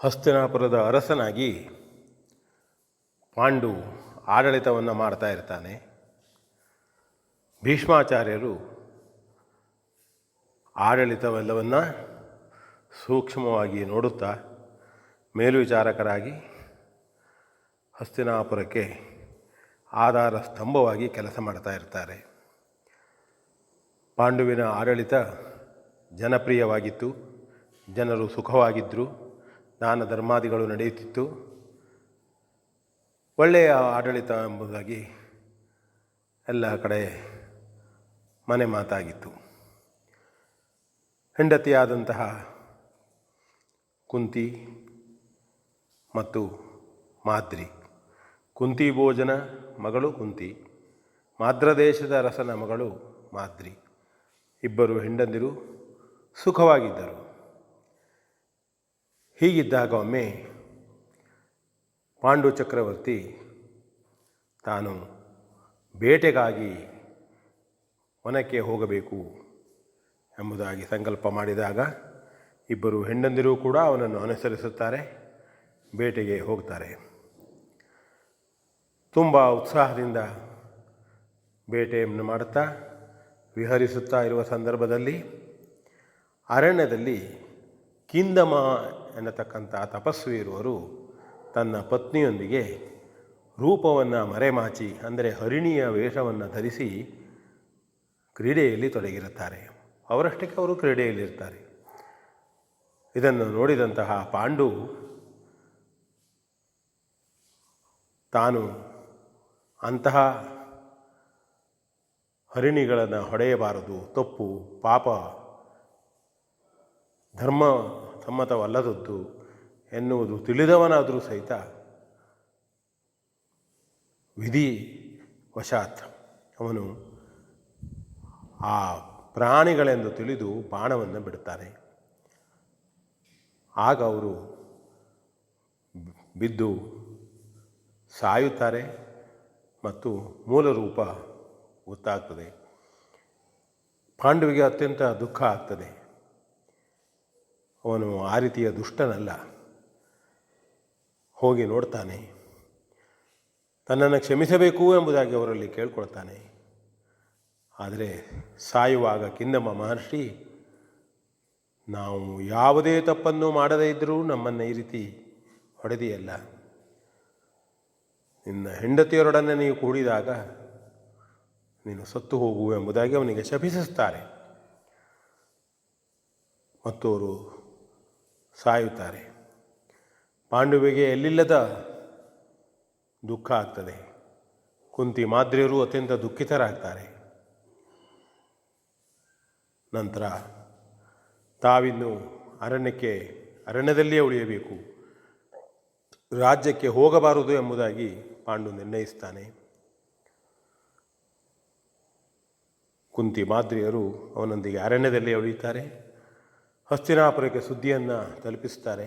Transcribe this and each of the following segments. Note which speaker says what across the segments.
Speaker 1: ಹಸ್ತಿನಾಪುರದ ಅರಸನಾಗಿ ಪಾಂಡು ಆಡಳಿತವನ್ನು ಮಾಡ್ತಾ ಇರ್ತಾನೆ. ಭೀಷ್ಮಾಚಾರ್ಯರು ಆಡಳಿತವೆಲ್ಲವನ್ನು ಸೂಕ್ಷ್ಮವಾಗಿ ನೋಡುತ್ತಾ ಮೇಲ್ವಿಚಾರಕರಾಗಿ ಹಸ್ತಿನಾಪುರಕ್ಕೆ ಆಧಾರ ಸ್ತಂಭವಾಗಿ ಕೆಲಸ ಮಾಡ್ತಾ ಇರ್ತಾರೆ. ಪಾಂಡುವಿನ ಆಡಳಿತ ಜನಪ್ರಿಯವಾಗಿತ್ತು. ಜನರು ಸುಖವಾಗಿದ್ದರು. ದಾನ ಧರ್ಮಾದಿಗಳು ನಡೆಯುತ್ತಿತ್ತು. ಒಳ್ಳೆಯ ಆಡಳಿತ ಎಂಬುದಾಗಿ ಎಲ್ಲ ಕಡೆ ಮನೆ ಮಾತಾಗಿತ್ತು. ಹೆಂಡತಿಯಾದಂತಹ ಕುಂತಿ ಮತ್ತು ಮಾದ್ರಿ, ಕುಂತಿ ಭೋಜನ ಮಗಳು ಕುಂತಿ, ಮಾದ್ರದೇಶದ ಅರಸನ ಮಗಳು ಮಾದ್ರಿ, ಇಬ್ಬರು ಹೆಂಡಂದಿರು ಸುಖವಾಗಿದ್ದರು. ಹೀಗಿದ್ದಾಗ ಒಮ್ಮೆ ಪಾಂಡು ಚಕ್ರವರ್ತಿ ತಾನು ಬೇಟೆಗಾಗಿ ವನಕ್ಕೆ ಹೋಗಬೇಕು ಎಂಬುದಾಗಿ ಸಂಕಲ್ಪ ಮಾಡಿದಾಗ ಇಬ್ಬರು ಹೆಂಡಂದಿರು ಕೂಡ ಅವನನ್ನು ಅನುಸರಿಸುತ್ತಾರೆ, ಬೇಟೆಗೆ ಹೋಗ್ತಾರೆ. ತುಂಬ ಉತ್ಸಾಹದಿಂದ ಬೇಟೆಯನ್ನು ಮಾಡುತ್ತಾ ವಿಹರಿಸುತ್ತಾ ಇರುವ ಸಂದರ್ಭದಲ್ಲಿ ಅರಣ್ಯದಲ್ಲಿ ಕಿಂದಮ ಎನ್ನತಕ್ಕಂಥ ತಪಸ್ವಿಯರುವರು ತನ್ನ ಪತ್ನಿಯೊಂದಿಗೆ ರೂಪವನ್ನು ಮರೆಮಾಚಿ, ಅಂದರೆ ಹರಿಣಿಯ ವೇಷವನ್ನು ಧರಿಸಿ ಕ್ರೀಡೆಯಲ್ಲಿ ತೊಡಗಿರುತ್ತಾರೆ. ಅವರಷ್ಟಕ್ಕೆ ಅವರು ಕ್ರೀಡೆಯಲ್ಲಿರ್ತಾರೆ. ಇದನ್ನು ನೋಡಿದಂತಹ ಪಾಂಡು ತಾನು ಅಂತಹ ಹರಿಣಿಗಳನ್ನು ಹೊಡೆಯಬಾರದು, ತಪ್ಪು, ಪಾಪ, ಧರ್ಮ ಸಮ್ಮತವಲ್ಲದದ್ದು ಎನ್ನುವುದು ತಿಳಿದವನಾದರೂ ಸಹಿತ ವಿಧಿ ವಶಾತ್ ಅವನು ಆ ಪ್ರಾಣಿಗಳೆಂದು ತಿಳಿದು ಬಾಣವನ್ನು ಬಿಡುತ್ತಾನೆ. ಆಗ ಅವರು ಬಿದ್ದು ಸಾಯುತ್ತಾರೆ ಮತ್ತು ಮೂಲ ರೂಪ ಗೊತ್ತಾಗ್ತದೆ. ಪಾಂಡುವಿಗೆ ಅತ್ಯಂತ ದುಃಖ ಆಗ್ತದೆ. ಅವನು ಆ ರೀತಿಯ ದುಷ್ಟನಲ್ಲ. ಹೋಗಿ ನೋಡ್ತಾನೆ, ತನ್ನನ್ನು ಕ್ಷಮಿಸಬೇಕು ಎಂಬುದಾಗಿ ಅವರಲ್ಲಿ ಕೇಳ್ಕೊಳ್ತಾನೆ. ಆದರೆ ಸಾಯುವಾಗ ಕಿಂದಮ ಮಹರ್ಷಿ, ನಾವು ಯಾವುದೇ ತಪ್ಪನ್ನು ಮಾಡದೇ ಇದ್ದರೂ ನಮ್ಮನ್ನು ಈ ರೀತಿ ಹೊಡೆದಿಯಲ್ಲ, ನಿನ್ನ ಹೆಂಡತಿಯರೊಡನೆ ನೀವು ಕೂಡಿದಾಗ ನೀನು ಸತ್ತು ಹೋಗು ಎಂಬುದಾಗಿ ಅವನಿಗೆ ಶಪಿಸುತ್ತಾರೆ ಮತ್ತು ಅವರು ಸಾಯುತ್ತಾರೆ. ಪಾಂಡುವಿಗೆ ಎಲ್ಲಿಲ್ಲದ ದುಃಖ ಆಗ್ತದೆ. ಕುಂತಿ ಮಾದ್ರಿಯರು ಅತ್ಯಂತ ದುಃಖಿತರಾಗ್ತಾರೆ. ನಂತರ ತಾವಿನ್ನು ಅರಣ್ಯದಲ್ಲಿಯೇ ಉಳಿಯಬೇಕು, ರಾಜ್ಯಕ್ಕೆ ಹೋಗಬಾರದು ಎಂಬುದಾಗಿ ಪಾಂಡು ನಿರ್ಣಯಿಸ್ತಾನೆ. ಕುಂತಿ ಮಾದ್ರಿಯರು ಅವನೊಂದಿಗೆ ಅರಣ್ಯದಲ್ಲೇ ಉಳಿಯುತ್ತಾರೆ. ಹಸ್ತಿನಾಪುರಕ್ಕೆ ಸುದ್ದಿಯನ್ನು ತಲುಪಿಸ್ತಾರೆ.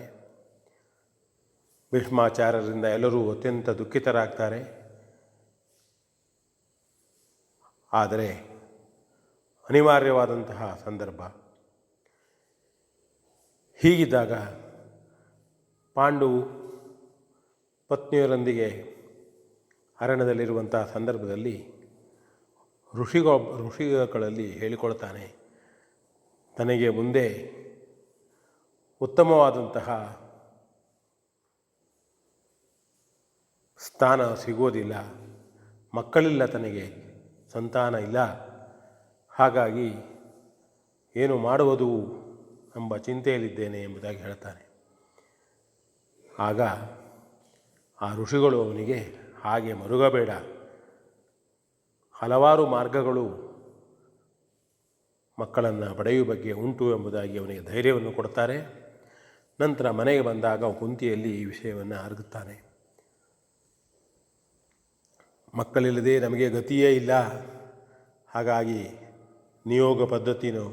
Speaker 1: ಭೀಷ್ಮಾಚಾರ್ಯರಿಂದ ಎಲ್ಲರೂ ಅತ್ಯಂತ ದುಃಖಿತರಾಗ್ತಾರೆ. ಆದರೆ ಅನಿವಾರ್ಯವಾದಂತಹ ಸಂದರ್ಭ. ಹೀಗಿದ್ದಾಗ ಪಾಂಡು ಪತ್ನಿಯರೊಂದಿಗೆ ಅರಣ್ಯದಲ್ಲಿರುವಂತಹ ಸಂದರ್ಭದಲ್ಲಿ ಋಷಿಗಳಲ್ಲಿ ಹೇಳಿಕೊಳ್ತಾನೆ, ತನಗೆ ಮುಂದೆ ಉತ್ತಮವಾದಂತಹ ಸ್ಥಾನ ಸಿಗೋದಿಲ್ಲ, ಮಕ್ಕಳಿಲ್ಲ, ತನಗೆ ಸಂತಾನ ಇಲ್ಲ, ಹಾಗಾಗಿ ಏನು ಮಾಡುವುದು ಎಂಬ ಚಿಂತೆಯಲ್ಲಿದ್ದೇನೆ ಎಂಬುದಾಗಿ ಹೇಳ್ತಾನೆ. ಆಗ ಆ ಋಷಿಗಳು ಅವನಿಗೆ, ಹಾಗೆ ಮರುಗಬೇಡ, ಹಲವಾರು ಮಾರ್ಗಗಳು ಮಕ್ಕಳನ್ನು ಪಡೆಯುವ ಬಗ್ಗೆ ಉಂಟು ಎಂಬುದಾಗಿ ಅವನಿಗೆ ಧೈರ್ಯವನ್ನು ಕೊಡ್ತಾರೆ. ನಂತರ ಮನೆಗೆ ಬಂದಾಗ ಕುಂತಿಯಲ್ಲಿ ಈ ವಿಷಯವನ್ನು ಅರಗುತ್ತಾನೆ. ಮಕ್ಕಳಿಲ್ಲದೆ ನಮಗೆ ಗತಿಯೇ ಇಲ್ಲ, ಹಾಗಾಗಿ ನಿಯೋಗ ಪದ್ಧತಿನೋ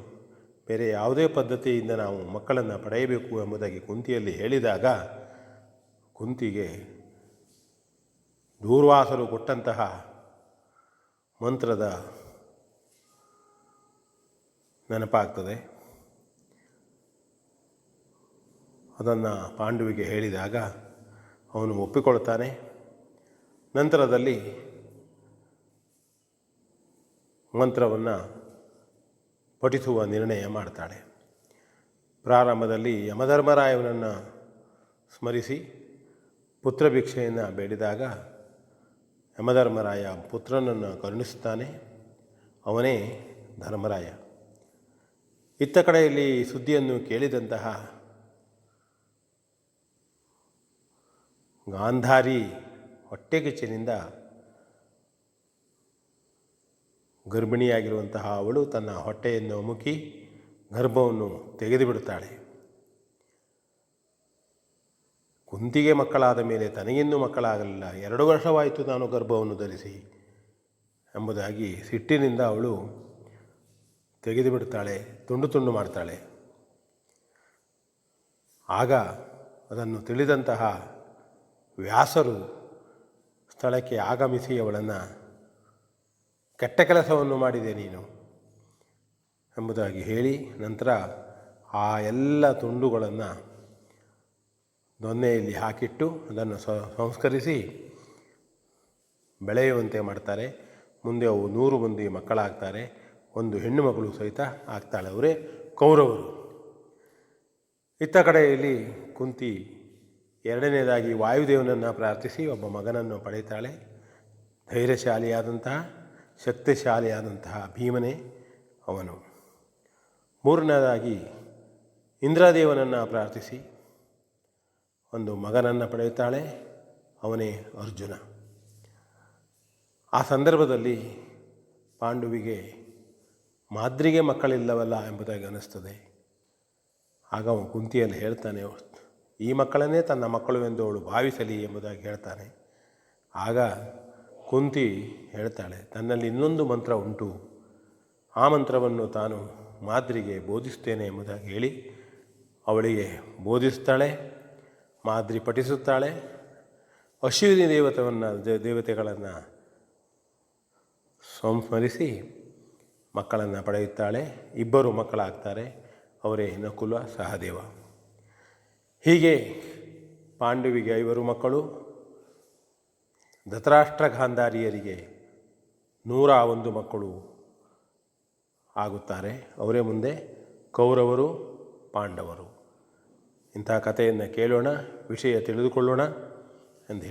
Speaker 1: ಬೇರೆ ಯಾವುದೇ ಪದ್ಧತಿಯಿಂದ ನಾವು ಮಕ್ಕಳನ್ನು ಪಡೆಯಬೇಕು ಎಂಬುದಾಗಿ ಕುಂತಿಯಲ್ಲಿ ಹೇಳಿದಾಗ ಕುಂತಿಗೆ ದೂರ್ವಾಸರು ಕೊಟ್ಟಂತಹ ಮಂತ್ರದ ನೆನಪಾಗ್ತದೆ. ಅದನ್ನು ಪಾಂಡುವಿಗೆ ಹೇಳಿದಾಗ ಅವನು ಒಪ್ಪಿಕೊಳ್ತಾನೆ. ನಂತರದಲ್ಲಿ ಮಂತ್ರವನ್ನು ಪಠಿಸುವ ನಿರ್ಣಯ ಮಾಡ್ತಾಳೆ. ಪ್ರಾರಂಭದಲ್ಲಿ ಯಮಧರ್ಮರಾಯನನ್ನು ಸ್ಮರಿಸಿ ಪುತ್ರ ಭಿಕ್ಷೆಯನ್ನು ಬೇಡಿದಾಗ ಯಮಧರ್ಮರಾಯ ಪುತ್ರನನ್ನು ಕರುಣಿಸುತ್ತಾನೆ. ಅವನೇ ಧರ್ಮರಾಯ. ಇತ್ತ ಕಡೆಯಲ್ಲಿ ಸುದ್ದಿಯನ್ನು ಕೇಳಿದಂತಹ ಗಾಂಧಾರಿ ಹೊಟ್ಟೆಕಿಚ್ಚಿನಿಂದ ಗರ್ಭಿಣಿಯಾಗಿರುವಂತಹ ಅವಳು ತನ್ನ ಹೊಟ್ಟೆಯನ್ನು ಅಮುಕಿ ಗರ್ಭವನ್ನು ತೆಗೆದುಬಿಡುತ್ತಾಳೆ. ಕುಂತಿಗೆ ಮಕ್ಕಳಾದ ಮೇಲೆ ತನಗಿನ್ನೂ ಮಕ್ಕಳಾಗಲಿಲ್ಲ, 2 ವರ್ಷವಾಯಿತು ನಾನು ಗರ್ಭವನ್ನು ಧರಿಸಿ ಎಂಬುದಾಗಿ ಸಿಟ್ಟಿನಿಂದ ಅವಳು ತೆಗೆದುಬಿಡ್ತಾಳೆ, ತುಂಡು ತುಂಡು ಮಾಡ್ತಾಳೆ. ಆಗ ಅದನ್ನು ತಿಳಿದಂತಹ ವ್ಯಾಸರು ಸ್ಥಳಕ್ಕೆ ಆಗಮಿಸಿ ಅವಳನ್ನು ಕೆಟ್ಟ ಕೆಲಸವನ್ನು ಮಾಡಿದೆ ನೀನು ಎಂಬುದಾಗಿ ಹೇಳಿ ನಂತರ ಆ ಎಲ್ಲ ತುಂಡುಗಳನ್ನು ದೊನ್ನೆಯಲ್ಲಿ ಹಾಕಿಟ್ಟು ಅದನ್ನು ಸಂಸ್ಕರಿಸಿ ಬೆಳೆಯುವಂತೆ ಮಾಡ್ತಾರೆ. ಮುಂದೆ ಅವು 100 ಮಂದಿ ಮಕ್ಕಳಾಗ್ತಾರೆ. ಒಂದು ಹೆಣ್ಣು ಮಗಳು ಸಹಿತ ಆಗ್ತಾಳೆ, ಅವರೇ ಕೌರವರು. ಇತ್ತ ಕಡೆಯಲ್ಲಿ ಕುಂತಿ ಎರಡನೇದಾಗಿ ವಾಯುದೇವನನ್ನು ಪ್ರಾರ್ಥಿಸಿ ಒಬ್ಬ ಮಗನನ್ನು ಪಡೆಯುತ್ತಾಳೆ. ಧೈರ್ಯಶಾಲಿಯಾದಂತಹ ಶಕ್ತಿಶಾಲಿಯಾದಂತಹ ಭೀಮನೇ ಅವನು. ಮೂರನೇದಾಗಿ ಇಂದ್ರದೇವನನ್ನು ಪ್ರಾರ್ಥಿಸಿ ಒಂದು ಮಗನನ್ನು ಪಡೆಯುತ್ತಾಳೆ, ಅವನೇ ಅರ್ಜುನ. ಆ ಸಂದರ್ಭದಲ್ಲಿ ಪಾಂಡುವಿಗೆ ಮಾದ್ರಿಗೆ ಮಕ್ಕಳಿಲ್ಲವಲ್ಲ ಎಂಬುದಾಗಿ ಅನ್ನಿಸ್ತದೆ. ಆಗ ಅವನು ಕುಂತಿಯಲ್ಲಿ ಹೇಳ್ತಾನೆ, ಈ ಮಕ್ಕಳನ್ನೇ ತನ್ನ ಮಕ್ಕಳು ಎಂದು ಅವಳು ಭಾವಿಸಲಿ ಎಂಬುದಾಗಿ ಹೇಳ್ತಾನೆ. ಆಗ ಕುಂತಿ ಹೇಳ್ತಾಳೆ, ತನ್ನಲ್ಲಿ ಇನ್ನೊಂದು ಮಂತ್ರ ಉಂಟು, ಆ ಮಂತ್ರವನ್ನು ತಾನು ಮಾದ್ರಿಗೆ ಬೋಧಿಸ್ತೇನೆ ಎಂಬುದಾಗಿ ಹೇಳಿ ಅವಳಿಗೆ ಬೋಧಿಸ್ತಾಳೆ. ಮಾದ್ರಿ ಪಠಿಸುತ್ತಾಳೆ. ಅಶ್ವಿನಿ ದೇವತೆಗಳನ್ನು ಸಂಸ್ಮರಿಸಿ ಮಕ್ಕಳನ್ನು ಪಡೆಯುತ್ತಾಳೆ. 2 ಮಕ್ಕಳಾಗ್ತಾರೆ, ಅವರೇ ನಕುಲ ಸಹದೇವ. ಹೀಗೆ ಪಾಂಡವಿಗೆ 5 ಮಕ್ಕಳು, ಧೃತರಾಷ್ಟ್ರ ಗಾಂಧಾರಿಯರಿಗೆ 101 ಮಕ್ಕಳು ಆಗುತ್ತಾರೆ. ಅವರೇ ಮುಂದೆ ಕೌರವರು ಪಾಂಡವರು. ಇಂಥ ಕಥೆಯನ್ನು ಕೇಳೋಣ, ವಿಷಯ ತಿಳಿದುಕೊಳ್ಳೋಣ ಎಂದು